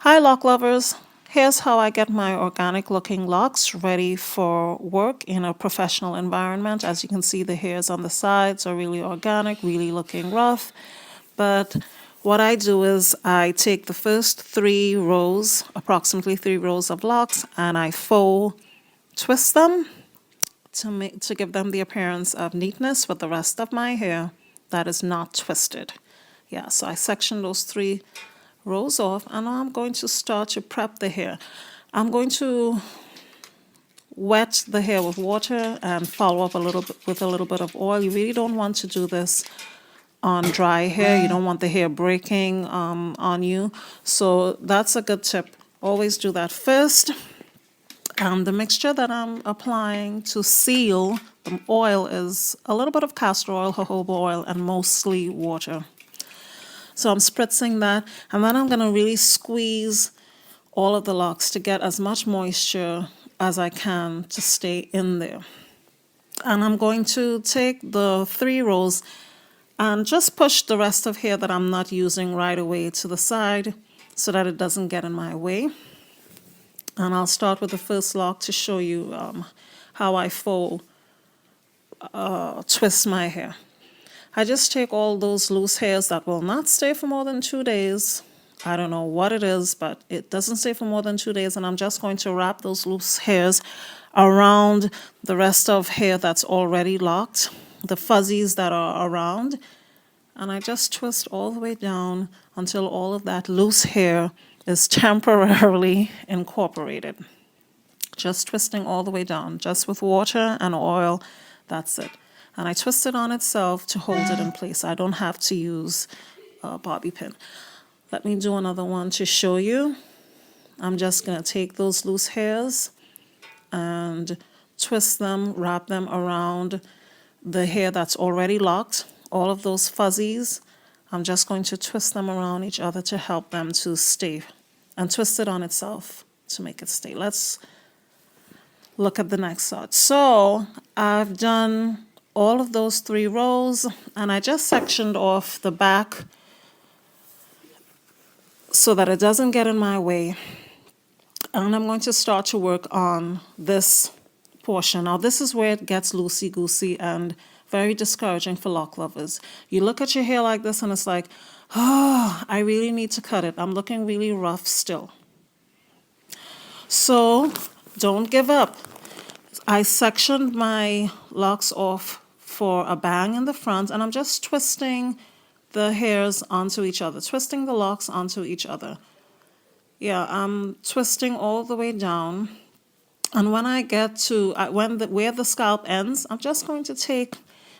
Hi lock lovers, here's how I get my organic looking locks ready for work in a professional environment. As you can see, the hairs on the sides are really organic, really looking rough. But what I do is I take the first 3 rows, approximately 3 rows of locks, and I faux twist them to give them the appearance of neatness with the rest of my hair that is not twisted. Yeah, so I section those 3 rows off, and now I'm going to start to prep the hair. I'm going to wet the hair with water and follow up a little bit with a little bit of oil. You really don't want to do this on dry hair. You don't want the hair breaking on you. So that's a good tip. Always do that first. The mixture that I'm applying to seal the oil is a little bit of castor oil, jojoba oil, and mostly water. So I'm spritzing that, and then I'm going to really squeeze all of the locks to get as much moisture as I can to stay in there. And I'm going to take the 3 rows and just push the rest of hair that I'm not using right away to the side so that it doesn't get in my way. And I'll start with the first lock to show you how I faux twist my hair. I just take all those loose hairs that will not stay for more than 2 days. I don't know what it is, but it doesn't stay for more than 2 days, and I'm just going to wrap those loose hairs around the rest of hair that's already locked, the fuzzies that are around, and I just twist all the way down until all of that loose hair is temporarily incorporated. Just twisting all the way down, just with water and oil, that's it. And I twist it on itself to hold it in place. I don't have to use a bobby pin. Let me do another one to show you. I'm just going to take those loose hairs and twist them, wrap them around the hair that's already locked. All of those fuzzies, I'm just going to twist them around each other to help them to stay, and twist it on itself to make it stay. Let's look at the next side. So I've done all of those 3 rows, and I just sectioned off the back so that it doesn't get in my way. And I'm going to start to work on this portion. Now this is where it gets loosey-goosey and very discouraging for lock lovers. You look at your hair like this and it's like, oh, I really need to cut it. I'm looking really rough still. So don't give up. I sectioned my locks off for a bang in the front, and I'm just twisting the hairs onto each other, twisting the locks onto each other. Yeah, I'm twisting all the way down. And when I get to where the scalp ends, I'm just going to take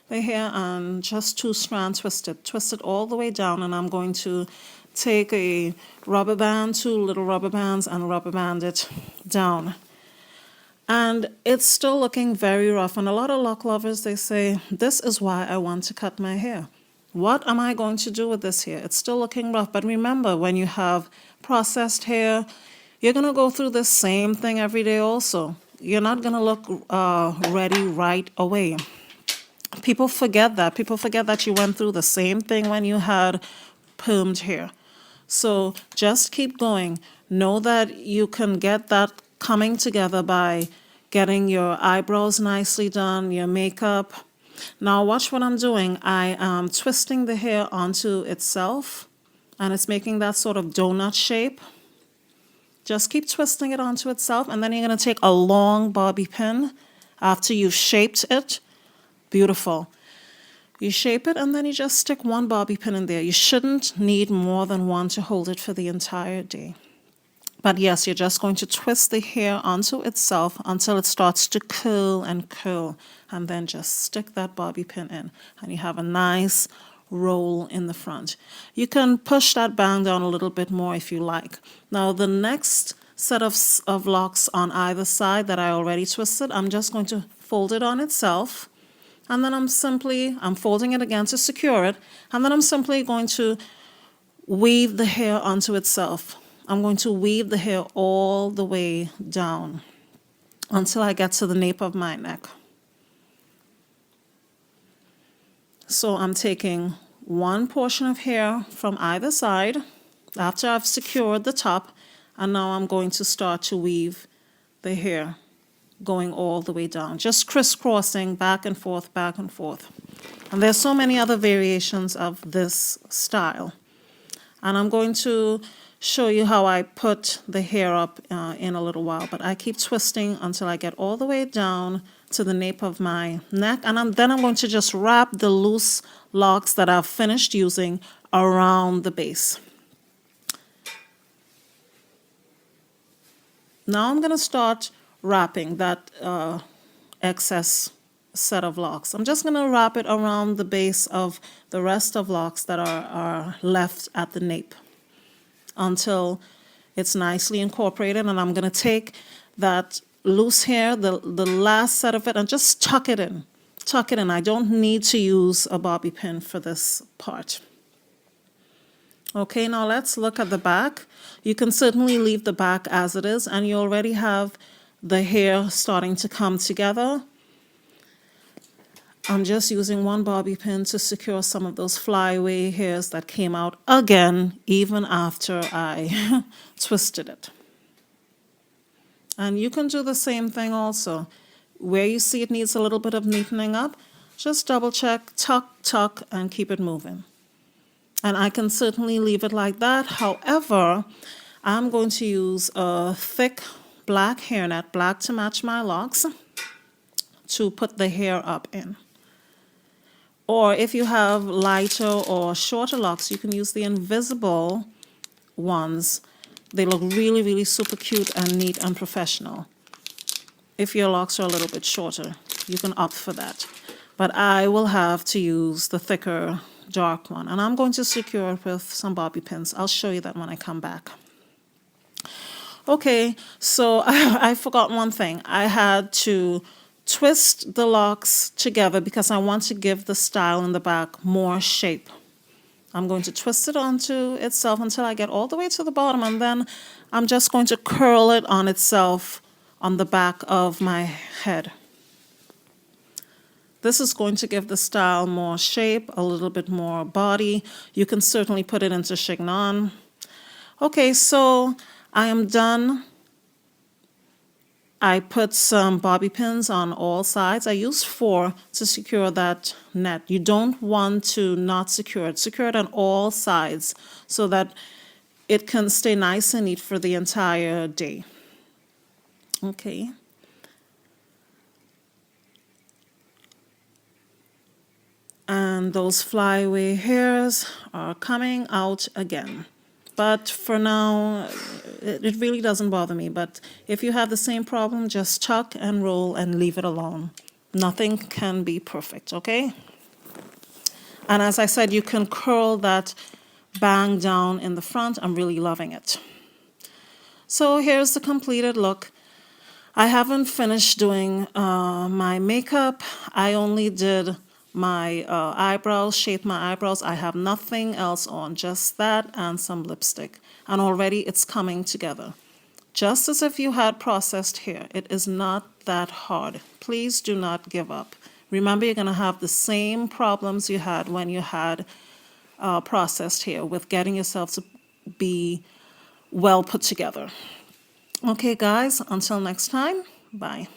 the hair and just 2-strand twist it all the way down, and I'm going to take a rubber band, 2 little rubber bands, and rubber band it down. And it's still looking very rough. And a lot of lock lovers, they say, this is why I want to cut my hair. What am I going to do with this hair? It's still looking rough. But remember, when you have processed hair, you're going to go through the same thing every day also. You're not going to look ready right away. People forget that. People forget that you went through the same thing when you had permed hair. So just keep going. Know that you can get that coming together by getting your eyebrows nicely done, your makeup. Now watch what I'm doing. I am twisting the hair onto itself, and it's making that sort of donut shape. Just keep twisting it onto itself, and then you're going to take a long bobby pin after you've shaped it. Beautiful. You shape it, and then you just stick 1 bobby pin in there. You shouldn't need more than 1 to hold it for the entire day. But yes, you're just going to twist the hair onto itself until it starts to curl, and then just stick that bobby pin in, and you have a nice roll in the front. You can push that bang down a little bit more if you like. Now the next set of locks on either side that I already twisted, I'm just going to fold it on itself, and then I'm folding it again to secure it, and then I'm simply going to weave the hair onto itself. I'm going to weave the hair all the way down until I get to the nape of my neck. So I'm taking 1 portion of hair from either side after I've secured the top, And now I'm going to start to weave the hair going all the way down, just crisscrossing back and forth, back and forth. And there's so many other variations of this style. And I'm going to show you how I put the hair up in a little while, but I keep twisting until I get all the way down to the nape of my neck, and then I'm going to just wrap the loose locks that I've finished using around the base. Now I'm going to start wrapping that excess set of locks. I'm just going to wrap it around the base of the rest of locks that are left at the nape until it's nicely incorporated. And I'm going to take that loose hair, the last set of it, and just tuck it in. Tuck it in. I don't need to use a bobby pin for this part. Okay, now let's look at the back. You can certainly leave the back as it is, and you already have the hair starting to come together. I'm just using one bobby pin to secure some of those flyaway hairs that came out again, even after I twisted it. And you can do the same thing also. Where you see it needs a little bit of neatening up, just double check, tuck, tuck, and keep it moving. And I can certainly leave it like that. However, I'm going to use a thick black hairnet, black to match my locks, to put the hair up in. Or if you have lighter or shorter locks, you can use the invisible ones. They look really, really super cute and neat and professional. If your locks are a little bit shorter, you can opt for that. But I will have to use the thicker, dark one. And I'm going to secure it with some bobby pins. I'll show you that when I come back. Okay, so I forgot one thing. I had to twist the locks together because I want to give the style in the back more shape. I'm going to twist it onto itself until I get all the way to the bottom, and then I'm just going to curl it on itself on the back of my head. This is going to give the style more shape, a little bit more body. You can certainly put it into chignon. Okay, so I am done. I put some bobby pins on all sides. I used 4 to secure that net. You don't want to not secure it. Secure it on all sides so that it can stay nice and neat for the entire day. Okay. And those flyaway hairs are coming out again. But for now, it really doesn't bother me. But if you have the same problem, just tuck and roll and leave it alone. Nothing can be perfect, okay? And as I said, you can curl that bang down in the front. I'm really loving it. So here's the completed look. I haven't finished doing my makeup. I only did my eyebrows, shaped my eyebrows. I have nothing else on, just that and some lipstick. And already it's coming together. Just as if you had processed hair. It is not that hard. Please do not give up. Remember, you're going to have the same problems you had when you had processed hair with getting yourself to be well put together. Okay, guys, until next time, bye.